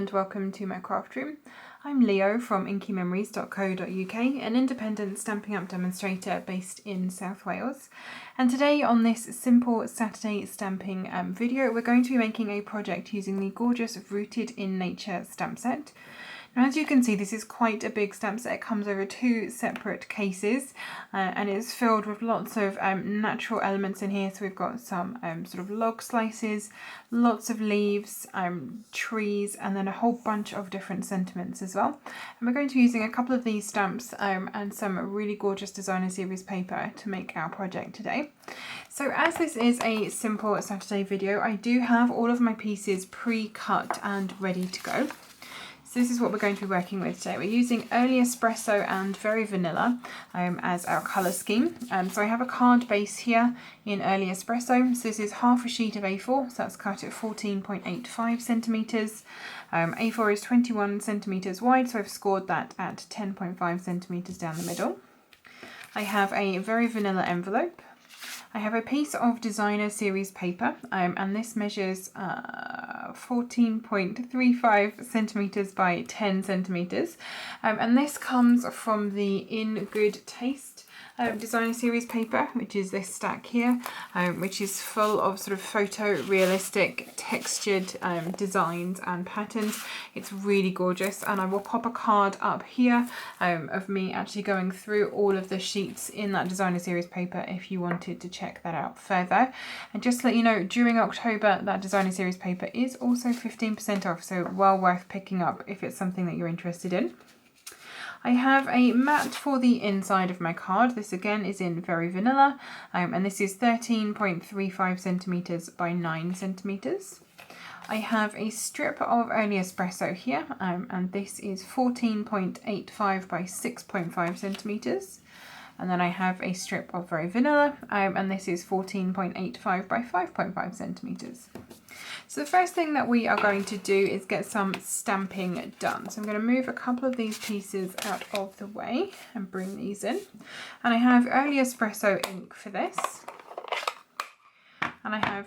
and welcome to my craft room. I'm Leo from inkymemories.co.uk, an independent Stampin' Up demonstrator based in South Wales. And today on this Simple Saturday Stamping video, we're going to be making a project using the gorgeous Rooted in Nature stamp set. Now, as you can see, this is quite a big stamp set. It comes over two separate cases and it's filled with lots of natural elements in here. So we've got some sort of log slices, lots of leaves, trees, and then a whole bunch of different sentiments as well. And we're going to be using a couple of these stamps and some really gorgeous designer series paper to make our project today. So as this is a Simple Saturday video, I do have all of my pieces pre-cut and ready to go. So this is what we're going to be working with today. We're using Early Espresso and Very Vanilla as our colour scheme. So I have a card base here in Early Espresso. So this is half a sheet of A4, so that's cut at 14.85 centimetres. A4 is 21 centimetres wide, so I've scored that at 10.5 centimetres down the middle. I have a Very Vanilla envelope. I have a piece of designer series paper and this measures 14.35 centimetres by 10 centimetres and this comes from the In Good Taste designer series paper, which is this stack here, which is full of sort of photorealistic textured designs and patterns. It's really gorgeous, and I will pop a card up here of me actually going through all of the sheets in that designer series paper if you wanted to check that out further. And just to let you know, during October that designer series paper is also 15% off, so well worth picking up if it's something that you're interested in. I have a mat for the inside of my card. This again is in Very Vanilla and this is 13.35 centimetres by 9 centimetres. I have a strip of Early Espresso here and this is 14.85 by 6.5 centimetres. And then I have a strip of Very Vanilla and this is 14.85 by 5.5 centimetres. So the first thing that we are going to do is get some stamping done. So I'm going to move a couple of these pieces out of the way and bring these in. And I have Early Espresso ink for this. And I have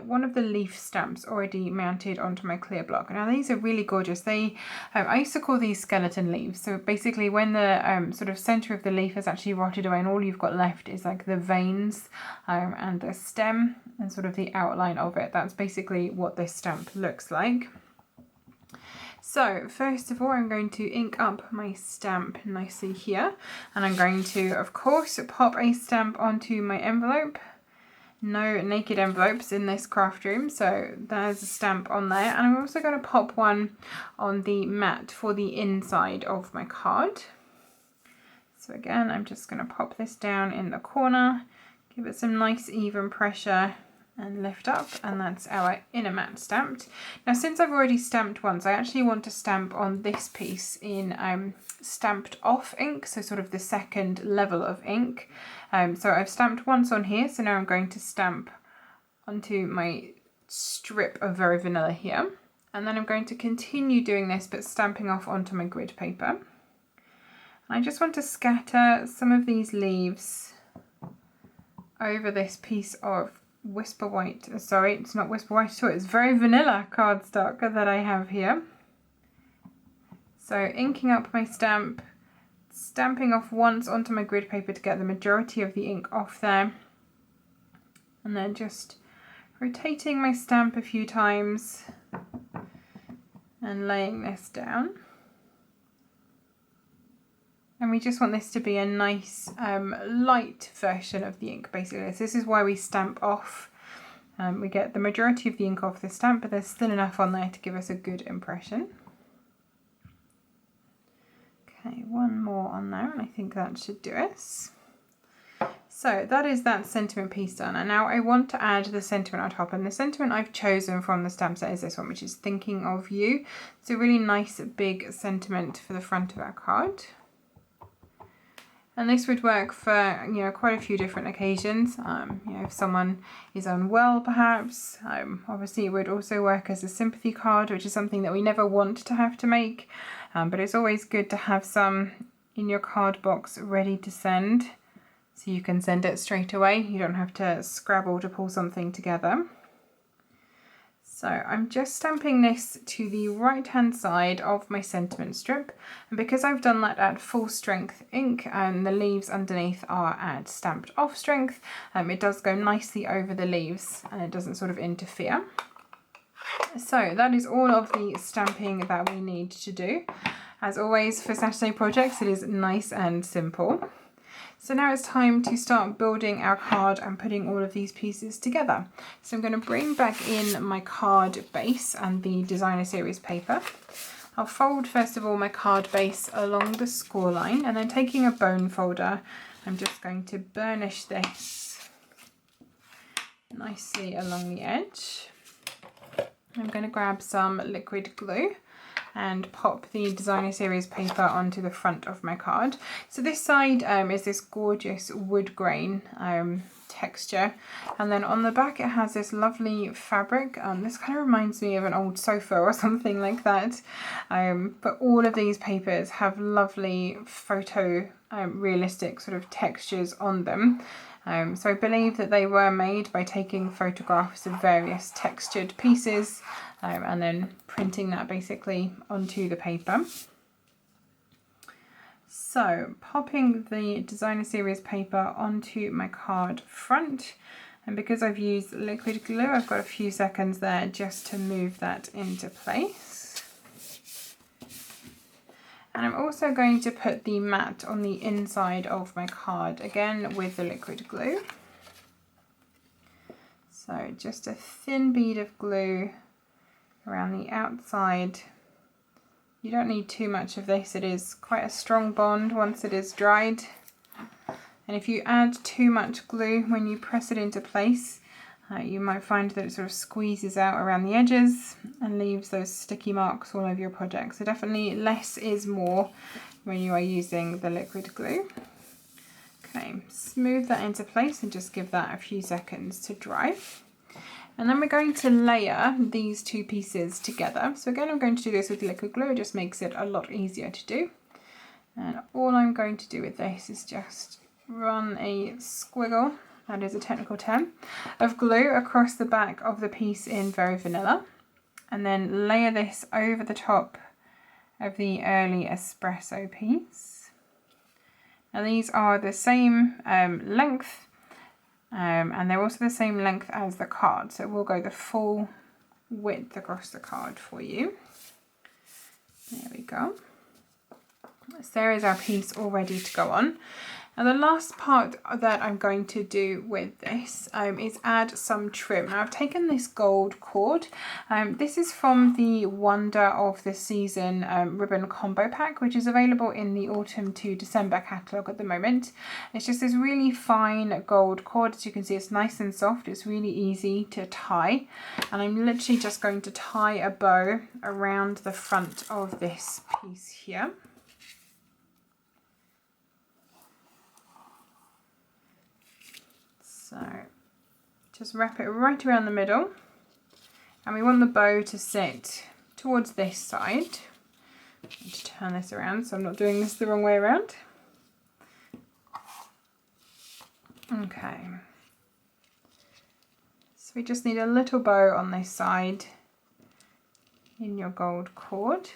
one of the leaf stamps already mounted onto my clear block. Now these are really gorgeous. They I used to call these skeleton leaves. So basically when the sort of center of the leaf has actually rotted away and all you've got left is like the veins and the stem and sort of the outline of it. That's basically what this stamp looks like. So first of all, I'm going to ink up my stamp nicely here, and I'm going to, of course, pop a stamp onto my envelope. No naked envelopes in this craft room, so there's a stamp on there. And I'm also going to pop one on the mat for the inside of my card. So again, I'm just going to pop this down in the corner, give it some nice even pressure and lift up, and that's our inner mat stamped. Now since I've already stamped once, I actually want to stamp on this piece in stamped off ink, so sort of the second level of ink. So I've stamped once on here, so now I'm going to stamp onto my strip of Very Vanilla here, and then I'm going to continue doing this but stamping off onto my grid paper. And I just want to scatter some of these leaves over this piece of Whisper White, sorry, it's not Whisper White at all, it's Very Vanilla cardstock that I have here. So inking up my stamp, stamping off once onto my grid paper to get the majority of the ink off there, and then just rotating my stamp a few times and laying this down. And we just want this to be a nice light version of the ink basically. So this is why we stamp off. We get the majority of the ink off the stamp, but there's still enough on there to give us a good impression. Okay, one more on there and I think that should do us. So that is that sentiment piece done, and now I want to add the sentiment on top, and the sentiment I've chosen from the stamp set is this one, which is Thinking of You. It's a really nice big sentiment for the front of our card. And this would work for, you know, quite a few different occasions. You know, if someone is unwell perhaps. Obviously it would also work as a sympathy card, which is something that we never want to have to make. But it's always good to have some in your card box ready to send, so you can send it straight away. You don't have to scrabble to pull something together. So I'm just stamping this to the right hand side of my sentiment strip, and because I've done that at full strength ink and the leaves underneath are at stamped off strength, it does go nicely over the leaves and it doesn't sort of interfere. So that is all of the stamping that we need to do. As always for Saturday projects, it is nice and simple. So now it's time to start building our card and putting all of these pieces together. So I'm going to bring back in my card base and the designer series paper. I'll fold first of all my card base along the score line, and then taking a bone folder, I'm just going to burnish this nicely along the edge. I'm going to grab some liquid glue and pop the designer series paper onto the front of my card. So this side is this gorgeous wood grain texture, and then on the back it has this lovely fabric. This kind of reminds me of an old sofa or something like that, but all of these papers have lovely photo realistic sort of textures on them. So I believe that they were made by taking photographs of various textured pieces and then printing that basically onto the paper. So popping the designer series paper onto my card front, and because I've used liquid glue, I've got a few seconds there just to move that into place. And I'm also going to put the mat on the inside of my card, again with the liquid glue. So just a thin bead of glue around the outside. You don't need too much of this, it is quite a strong bond once it is dried. And if you add too much glue when you press it into place, you might find that it sort of squeezes out around the edges and leaves those sticky marks all over your project. So definitely less is more when you are using the liquid glue. Okay, smooth that into place and just give that a few seconds to dry. And then we're going to layer these two pieces together. So again, I'm going to do this with liquid glue, it just makes it a lot easier to do. And all I'm going to do with this is just run a squiggle, that is a technical term, of glue across the back of the piece in Very Vanilla, and then layer this over the top of the early espresso piece. Now these are the same length, and they're also the same length as the card, so we'll go the full width across the card for you. There we go. So there is our piece all ready to go on. And the last part that I'm going to do with this is add some trim. Now I've taken this gold cord. This is from the Wonder of the Season ribbon combo pack, which is available in the Autumn to December catalogue at the moment. It's just this really fine gold cord. As you can see, it's nice and soft. It's really easy to tie. And I'm literally just going to tie a bow around the front of this piece here. So just wrap it right around the middle, and we want the bow to sit towards this side. Just turn this around so I'm not doing this the wrong way around. Okay, so we just need a little bow on this side in your gold cord.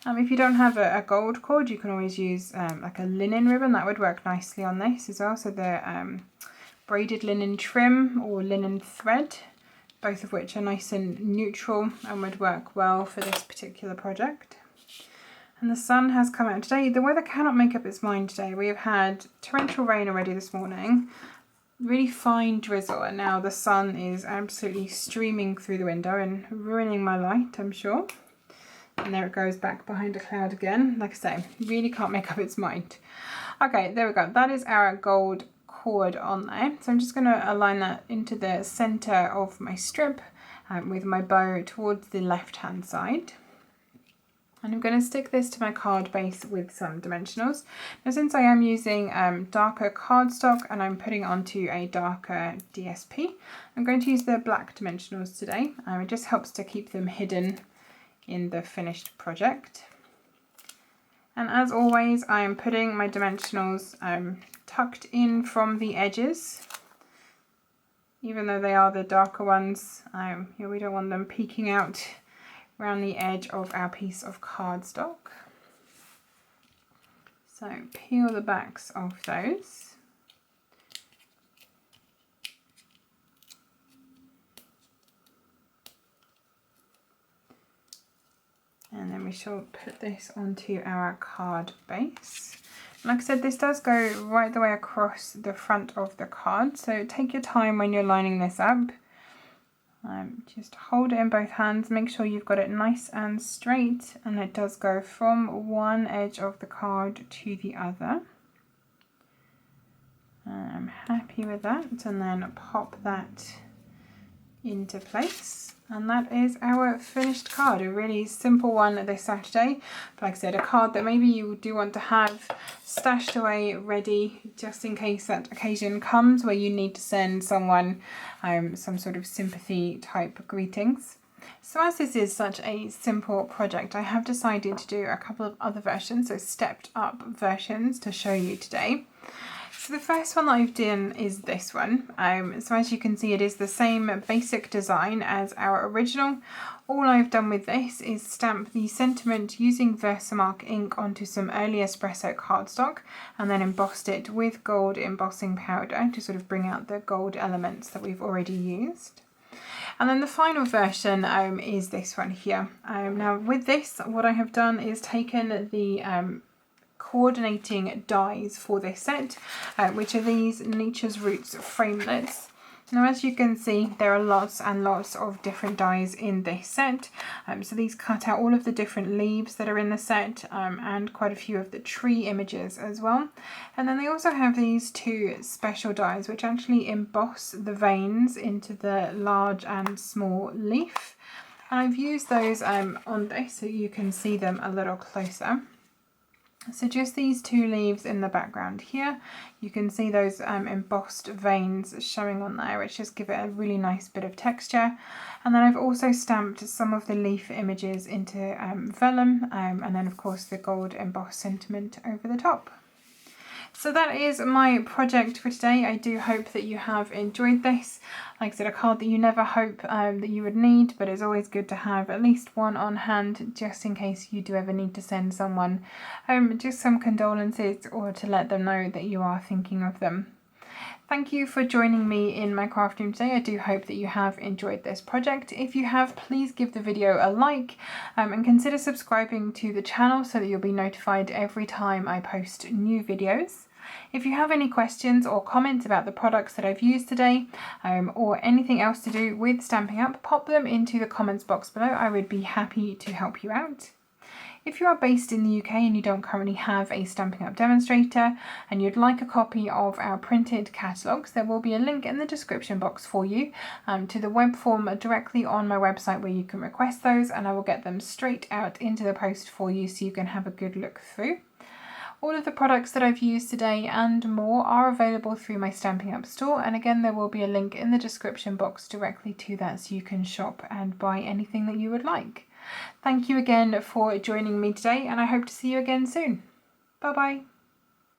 If you don't have a gold cord, you can always use like a linen ribbon. That would work nicely on this as well. So the braided linen trim or linen thread, both of which are nice and neutral and would work well for this particular project. And the sun has come out today. The weather cannot make up its mind today. We have had torrential rain already this morning, really fine drizzle, and now the sun is absolutely streaming through the window and ruining my light, I'm sure. And there it goes back behind a cloud again. Like I say, really can't make up its mind. Okay, there we go. That is our gold cord on there. So I'm just going to align that into the center of my strip with my bow towards the left hand side. And I'm going to stick this to my card base with some dimensionals. Now since I am using darker cardstock and I'm putting it onto a darker DSP, I'm going to use the black dimensionals today. It just helps to keep them hidden in the finished project. And as always, I am putting my dimensionals tucked in from the edges. even though they are the darker ones. Here we don't want them peeking out around the edge of our piece of cardstock. So peel the backs of those. And then we shall put this onto our card base. Like I said, this does go right the way across the front of the card, so take your time when you're lining this up. Just hold it in both hands, make sure you've got it nice and straight, and it does go from one edge of the card to the other. I'm happy with that, and then pop that into place. And that is our finished card, a really simple one this Saturday. But like I said, a card that maybe you do want to have stashed away ready just in case that occasion comes where you need to send someone some sort of sympathy type greetings. So as this is such a simple project, I have decided to do a couple of other versions, so stepped up versions to show you today. So the first one that I've done is this one. So as you can see, it is the same basic design as our original. All I've done with this is stamp the sentiment using Versamark ink onto some early espresso cardstock and then embossed it with gold embossing powder to sort of bring out the gold elements that we've already used. And then the final version is this one here. Now with this, what I have done is taken the coordinating dies for this set, which are these Nature's Roots framelits. Now as you can see, there are lots and lots of different dies in this set. So these cut out all of the different leaves that are in the set and quite a few of the tree images as well. And then they also have these two special dies which actually emboss the veins into the large and small leaf. And I've used those on this so you can see them a little closer. So just these two leaves in the background here, you can see those embossed veins showing on there, which just give it a really nice bit of texture. And then I've also stamped some of the leaf images into vellum, and then of course the gold embossed sentiment over the top. So that is my project for today. I do hope that you have enjoyed this. Like I said, a card that you never hope that you would need, but it's always good to have at least one on hand just in case you do ever need to send someone just some condolences or to let them know that you are thinking of them. Thank you for joining me in my craft room today. I do hope that you have enjoyed this project. If you have, please give the video a like and consider subscribing to the channel so that you'll be notified every time I post new videos. If you have any questions or comments about the products that I've used today or anything else to do with Stampin' Up, pop them into the comments box below. I would be happy to help you out. If you are based in the UK and you don't currently have a Stampin' Up demonstrator and you'd like a copy of our printed catalogues, there will be a link in the description box for you to the web form directly on my website where you can request those, and I will get them straight out into the post for you so you can have a good look through. All of the products that I've used today and more are available through my Stampin' Up store, and again there will be a link in the description box directly to that so you can shop and buy anything that you would like. Thank you again for joining me today, and I hope to see you again soon. Bye bye.